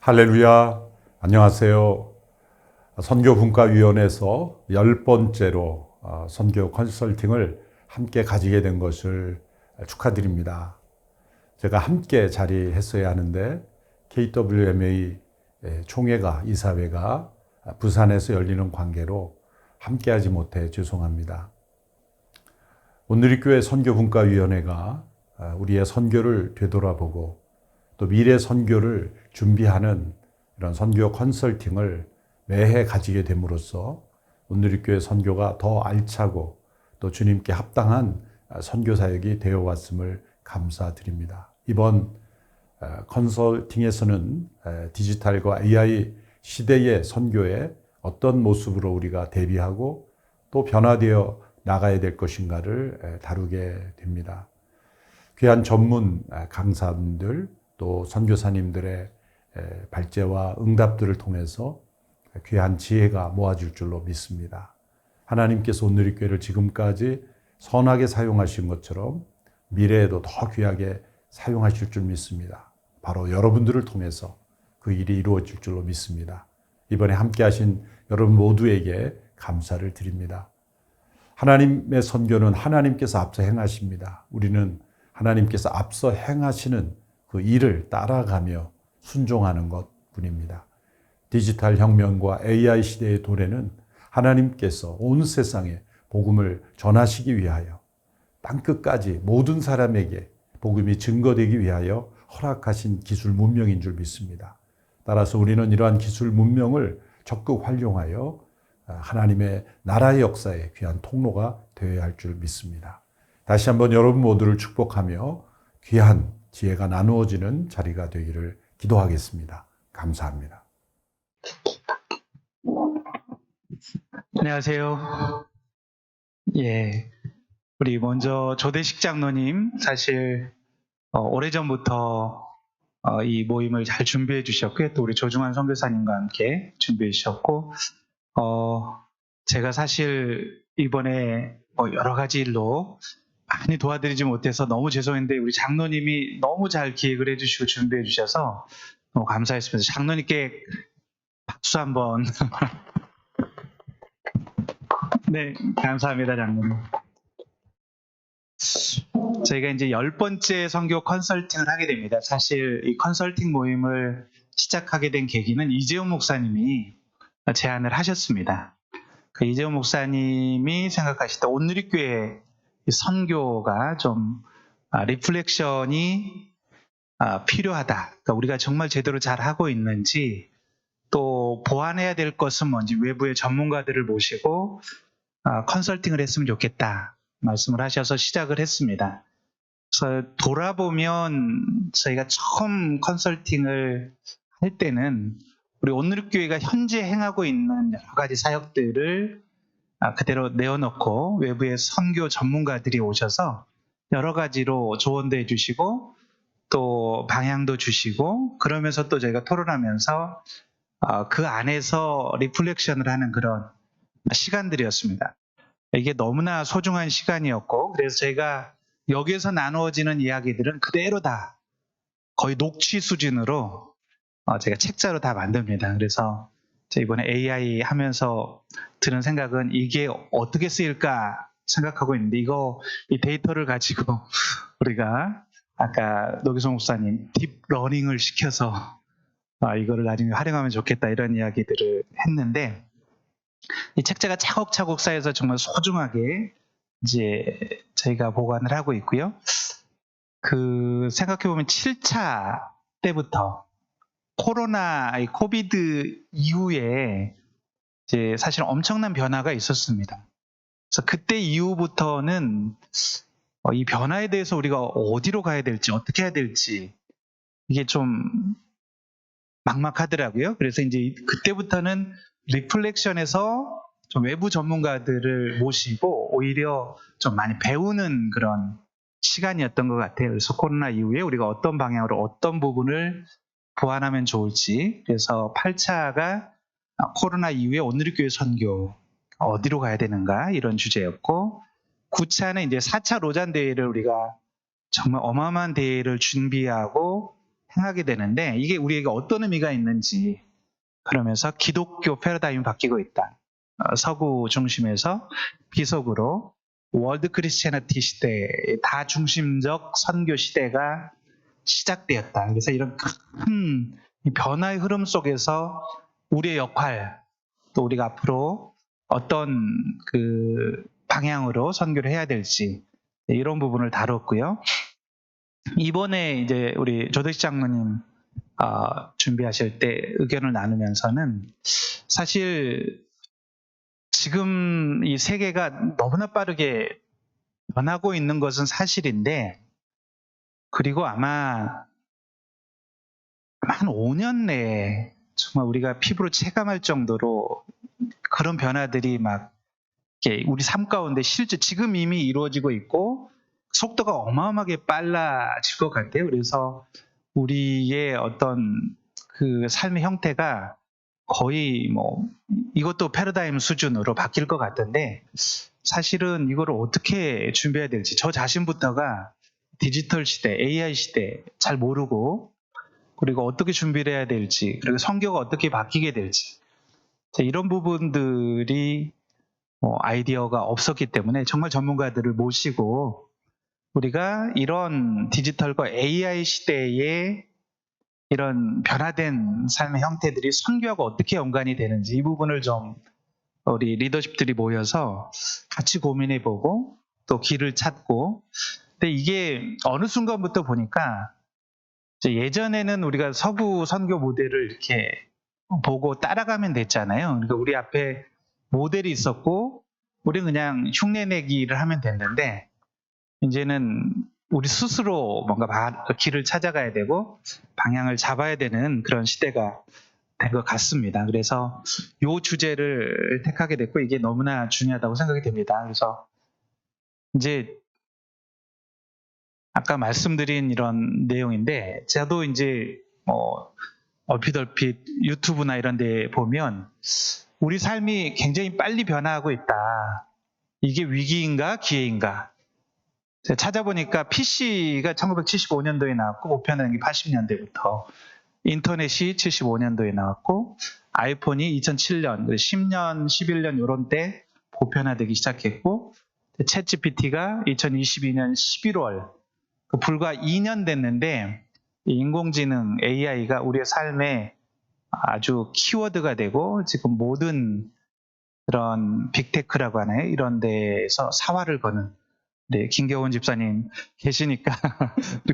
할렐루야. 안녕하세요. 선교분과위원회에서 10번째로 선교 컨설팅을 함께 가지게 된 것을 축하드립니다. 제가 함께 자리했어야 하는데 KWMA 총회가 이사회가 부산에서 열리는 관계로 함께하지 못해 죄송합니다. 온누리교회 선교분과위원회가 우리의 선교를 되돌아보고 또 미래 선교를 준비하는 이런 선교 컨설팅을 매해 가지게 됨으로써 온누리교회 선교가 더 알차고 또 주님께 합당한 선교 사역이 되어 왔음을 감사드립니다. 이번 컨설팅에서는 디지털과 AI 시대의 선교에 어떤 모습으로 우리가 대비하고 또 변화되어 나가야 될 것인가를 다루게 됩니다. 귀한 전문 강사분들 또 선교사님들의 발제와 응답들을 통해서 귀한 지혜가 모아질 줄로 믿습니다. 하나님께서 온누리교회를 지금까지 선하게 사용하신 것처럼 미래에도 더 귀하게 사용하실 줄 믿습니다. 바로 여러분들을 통해서 그 일이 이루어질 줄로 믿습니다. 이번에 함께 하신 여러분 모두에게 감사를 드립니다. 하나님의 선교는 하나님께서 앞서 행하십니다. 우리는 하나님께서 앞서 행하시는 그 일을 따라가며 순종하는 것뿐입니다. 디지털 혁명과 AI 시대의 도래는 하나님께서 온 세상에 복음을 전하시기 위하여 땅끝까지 모든 사람에게 복음이 증거되기 위하여 허락하신 기술 문명인 줄 믿습니다. 따라서 우리는 이러한 기술 문명을 적극 활용하여 하나님의 나라의 역사에 귀한 통로가 되어야 할 줄 믿습니다. 다시 한번 여러분 모두를 축복하며 귀한 지혜가 나누어지는 자리가 되기를 기도하겠습니다. 감사합니다. 안녕하세요. 예, 우리 먼저 조대식 장로님 사실 오래전부터 이 모임을 잘 준비해 주셨고요. 또 우리 조중환 선교사님과 함께 준비해 주셨고 제가 사실 이번에 여러 가지 일로 많이 도와드리지 못해서 너무 죄송했는데 우리 장로님이 너무 잘 기획을 해주시고 준비해 주셔서 너무 감사했습니다. 장로님께 박수 한번. 네, 감사합니다, 장로님. 저희가 이제 10번째 선교 컨설팅을 하게 됩니다. 사실 이 컨설팅 모임을 시작하게 된 계기는 이재훈 목사님이 제안을 하셨습니다. 그 이재훈 목사님이 생각하실 때 온누리교회 선교가 좀 리플렉션이 필요하다. 그러니까 우리가 정말 제대로 잘 하고 있는지 또 보완해야 될 것은 뭔지 외부의 전문가들을 모시고 컨설팅을 했으면 좋겠다 말씀을 하셔서 시작을 했습니다. 그래서 돌아보면 저희가 처음 컨설팅을 할 때는 우리 온누리교회가 현재 행하고 있는 여러 가지 사역들을 그대로 내어놓고 외부의 선교 전문가들이 오셔서 여러 가지로 조언도 해주시고 또 방향도 주시고 그러면서 또 저희가 토론하면서 그 안에서 리플렉션을 하는 그런 시간들이었습니다. 이게 너무나 소중한 시간이었고 그래서 제가 여기에서 나누어지는 이야기들은 그대로 다 거의 녹취 수준으로 제가 책자로 다 만듭니다. 그래서 이번에 AI 하면서 드는 생각은 이게 어떻게 쓰일까 생각하고 있는데 이 데이터를 가지고 우리가 아까 노기성 목사님 딥러닝을 시켜서 이거를 나중에 활용하면 좋겠다 이런 이야기들을 했는데 이 책자가 차곡차곡 쌓여서 정말 소중하게 이제 저희가 보관을 하고 있고요. 생각해보면 7차 때부터 코비드 이후에 이제 사실 엄청난 변화가 있었습니다. 그래서 그때 이후부터는 이 변화에 대해서 우리가 어디로 가야 될지 어떻게 해야 될지 이게 좀 막막하더라고요. 그래서 이제 그때부터는 리플렉션에서 좀 외부 전문가들을 모시고 오히려 좀 많이 배우는 그런 시간이었던 것 같아요. 그래서 코로나 이후에 우리가 어떤 방향으로 어떤 부분을 보완하면 좋을지 그래서 8차가 코로나 이후에 온누리교회 선교 어디로 가야 되는가 이런 주제였고 9차는 이제 4차 로잔 대회를 우리가 정말 어마어마한 대회를 준비하고 행하게 되는데 이게 우리에게 어떤 의미가 있는지 그러면서 기독교 패러다임이 바뀌고 있다. 서구 중심에서 비석으로 월드 크리스티애니티 시대, 다중심적 선교 시대가 시작되었다. 그래서 이런 큰 변화의 흐름 속에서 우리의 역할, 또 우리가 앞으로 어떤 그 방향으로 선교를 해야 될지 이런 부분을 다뤘고요. 이번에 이제 우리 조대식 장로님 준비하실 때 의견을 나누면서는 사실 지금 이 세계가 너무나 빠르게 변하고 있는 것은 사실인데, 그리고 아마 한 5년 내에 정말 우리가 피부로 체감할 정도로 그런 변화들이 막 이렇게 우리 삶 가운데 실제 지금 이미 이루어지고 있고 속도가 어마어마하게 빨라질 것 같아요. 그래서 우리의 어떤 그 삶의 형태가 거의 뭐 이것도 패러다임 수준으로 바뀔 것 같은데, 사실은 이거를 어떻게 준비해야 될지 저 자신부터가 디지털 시대, AI 시대 잘 모르고, 그리고 어떻게 준비를 해야 될지, 그리고 선교가 어떻게 바뀌게 될지 이런 부분들이 아이디어가 없었기 때문에 정말 전문가들을 모시고 우리가 이런 디지털과 AI 시대에 이런 변화된 삶의 형태들이 선교하고 어떻게 연관이 되는지 이 부분을 좀 우리 리더십들이 모여서 같이 고민해보고 또 길을 찾고. 근데 이게 어느 순간부터 보니까 이제 예전에는 우리가 서구 선교 모델을 이렇게 보고 따라가면 됐잖아요. 그러니까 우리 앞에 모델이 있었고 우리는 그냥 흉내내기를 하면 됐는데, 이제는 우리 스스로 뭔가 길을 찾아가야 되고 방향을 잡아야 되는 그런 시대가 된 것 같습니다. 그래서 이 주제를 택하게 됐고 이게 너무나 중요하다고 생각이 됩니다. 그래서 이제 아까 말씀드린 이런 내용인데, 저도 이제 얼핏 유튜브나 이런 데 보면 우리 삶이 굉장히 빨리 변화하고 있다. 이게 위기인가 기회인가? 제가 찾아보니까 PC가 1975년도에 나왔고 보편화된 게 80년대부터, 인터넷이 75년도에 나왔고 아이폰이 2007년, 10년, 11년 이런 때 보편화되기 시작했고, 챗GPT가 2022년 11월, 불과 2년 됐는데 인공지능 AI가 우리의 삶에 아주 키워드가 되고 지금 모든 그런 빅테크라고 하나요? 이런 데에서 사활을 거는, 네, 김경훈 집사님 계시니까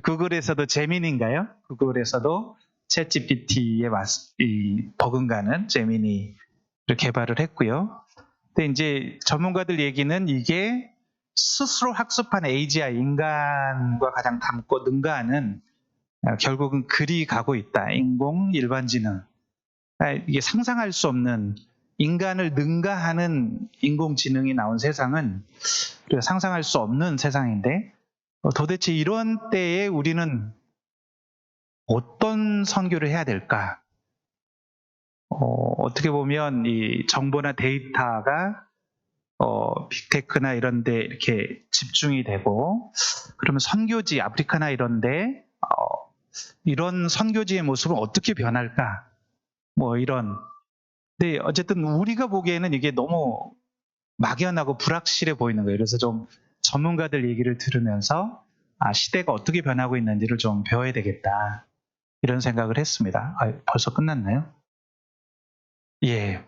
구글에서도 제미니인가요? 구글에서도 챗GPT에 버금가는 제미니를 개발을 했고요. 근데 이제 전문가들 얘기는 이게 스스로 학습하는 AGI, 인간과 가장 닮고 능가하는, 결국은 그리 가고 있다. 인공 일반지능. 이게 상상할 수 없는 인간을 능가하는 인공지능이 나온 세상은 우리가 상상할 수 없는 세상인데, 도대체 이런 때에 우리는 어떤 선교를 해야 될까? 어떻게 보면 이 정보나 데이터가 빅테크나 이런 데 이렇게 집중이 되고, 그러면 선교지, 아프리카나 이런 데 이런 선교지의 모습은 어떻게 변할까? 뭐 이런. 근데 어쨌든 우리가 보기에는 이게 너무 막연하고 불확실해 보이는 거예요. 그래서 좀 전문가들 얘기를 들으면서 시대가 어떻게 변하고 있는지를 좀 배워야 되겠다, 이런 생각을 했습니다. 벌써 끝났나요? 예.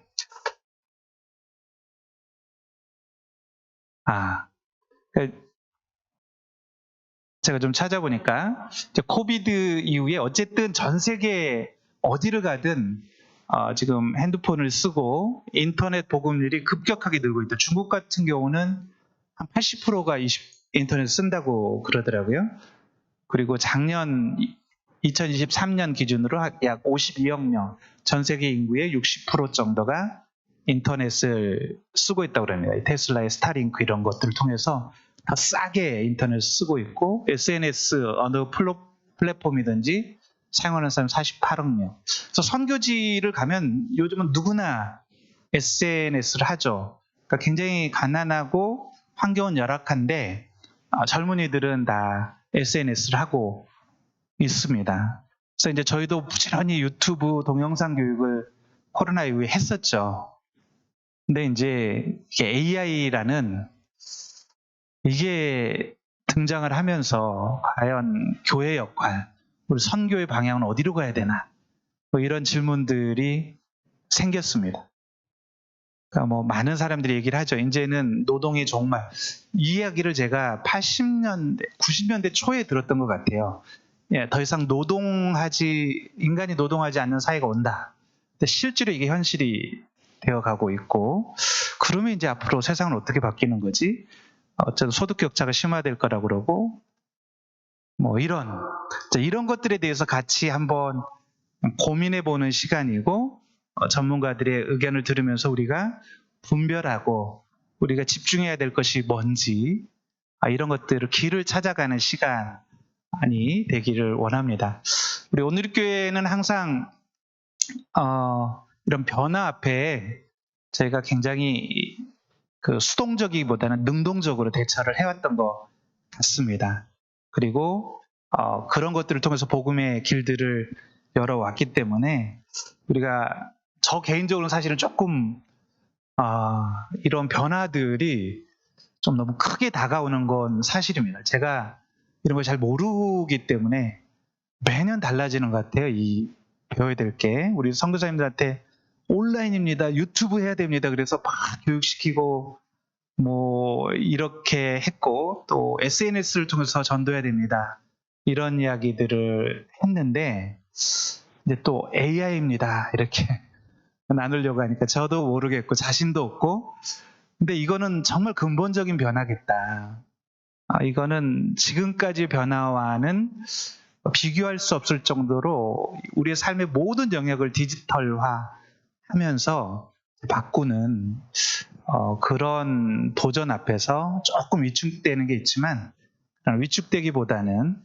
제가 좀 찾아보니까 코비드 이후에 어쨌든 전 세계 어디를 가든 지금 핸드폰을 쓰고 인터넷 복음률이 급격하게 늘고 있다. 중국 같은 경우는 한 80%가 인터넷 쓴다고 그러더라고요. 그리고 작년 2023년 기준으로 약 52억 명, 전 세계 인구의 60% 정도가 인터넷을 쓰고 있다고 그럽니다. 테슬라의 스타링크 이런 것들을 통해서 다 싸게 인터넷을 쓰고 있고, SNS 어느 플랫폼이든지 사용하는 사람 48억 명. 그래서 선교지를 가면 요즘은 누구나 SNS를 하죠. 그러니까 굉장히 가난하고 환경은 열악한데 젊은이들은 다 SNS를 하고 있습니다. 그래서 이제 저희도 부지런히 유튜브 동영상 교육을 코로나 이후에 했었죠. 근데 이제 AI라는 이게 등장을 하면서 과연 교회 역할, 우리 선교의 방향은 어디로 가야 되나? 뭐 이런 질문들이 생겼습니다. 그러니까 뭐 많은 사람들이 얘기를 하죠. 이제는 노동의 종말. 이 이야기를 제가 80년대, 90년대 초에 들었던 것 같아요. 예, 더 이상 인간이 노동하지 않는 사회가 온다. 근데 실제로 이게 현실이 되어가고 있고, 그러면 이제 앞으로 세상은 어떻게 바뀌는 거지? 어쨌든 소득 격차가 심화될 거라고 그러고, 뭐 이런 것들에 대해서 같이 한번 고민해보는 시간이고, 전문가들의 의견을 들으면서 우리가 분별하고 우리가 집중해야 될 것이 뭔지 이런 것들을 길을 찾아가는 시간이 되기를 원합니다. 우리 오늘교회는 항상 이런 변화 앞에 저희가 굉장히 수동적이기보다는 능동적으로 대처를 해왔던 것 같습니다. 그리고 그런 것들을 통해서 복음의 길들을 열어왔기 때문에 우리가 저 개인적으로는 사실은 조금 이런 변화들이 좀 너무 크게 다가오는 건 사실입니다. 제가 이런 걸 잘 모르기 때문에 매년 달라지는 것 같아요. 배워야 될 게. 우리 선교사님들한테 온라인입니다. 유튜브 해야 됩니다. 그래서 막 교육시키고 뭐 이렇게 했고 또 SNS를 통해서 전도해야 됩니다. 이런 이야기들을 했는데 이제 또 AI입니다. 이렇게 나누려고 하니까 저도 모르겠고 자신도 없고 근데 이거는 정말 근본적인 변화겠다. 이거는 지금까지 변화와는 비교할 수 없을 정도로 우리의 삶의 모든 영역을 디지털화하면서 바꾸는 그런 도전 앞에서 조금 위축되는 게 있지만 위축되기보다는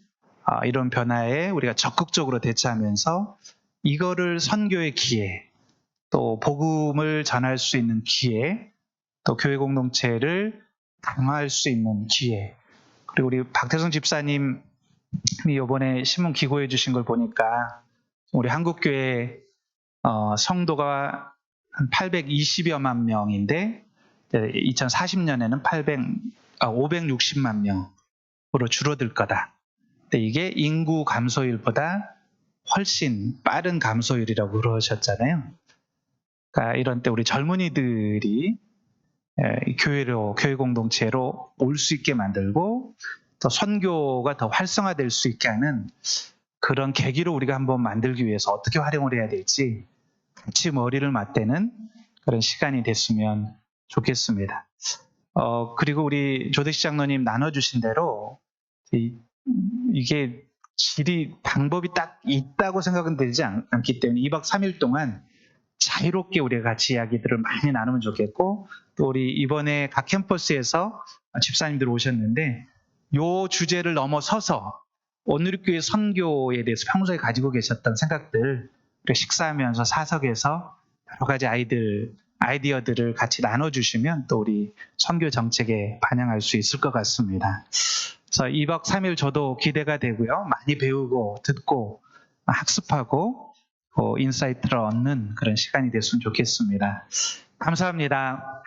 이런 변화에 우리가 적극적으로 대처하면서 이거를 선교의 기회, 또 복음을 전할 수 있는 기회, 또 교회 공동체를 강화할 수 있는 기회. 그리고 우리 박태성 집사님이 이번에 신문 기고해 주신 걸 보니까 우리 한국교회 성도가 한 820여만 명인데 2040년에는 560만 명으로 줄어들 거다. 근데 이게 인구 감소율보다 훨씬 빠른 감소율이라고 그러셨잖아요. 그러니까 이런 때 우리 젊은이들이 교회 공동체로 올 수 있게 만들고 또 선교가 더 활성화될 수 있게 하는 그런 계기로 우리가 한번 만들기 위해서 어떻게 활용을 해야 될지 같이 머리를 맞대는 그런 시간이 됐으면 좋겠습니다. 그리고 우리 조대시 장로님 나눠주신 대로 이게 방법이 딱 있다고 생각은 되지 않기 때문에 2박 3일 동안 자유롭게 우리가 같이 이야기들을 많이 나누면 좋겠고 또 우리 이번에 각 캠퍼스에서 집사님들 오셨는데 이 주제를 넘어서서 오늘교회 선교에 대해서 평소에 가지고 계셨던 생각들 식사하면서 사석에서 여러 가지 아이디어들을 같이 나눠주시면 또 우리 선교 정책에 반영할 수 있을 것 같습니다. 그래서 2박 3일 저도 기대가 되고요. 많이 배우고 듣고 학습하고 인사이트를 얻는 그런 시간이 됐으면 좋겠습니다. 감사합니다.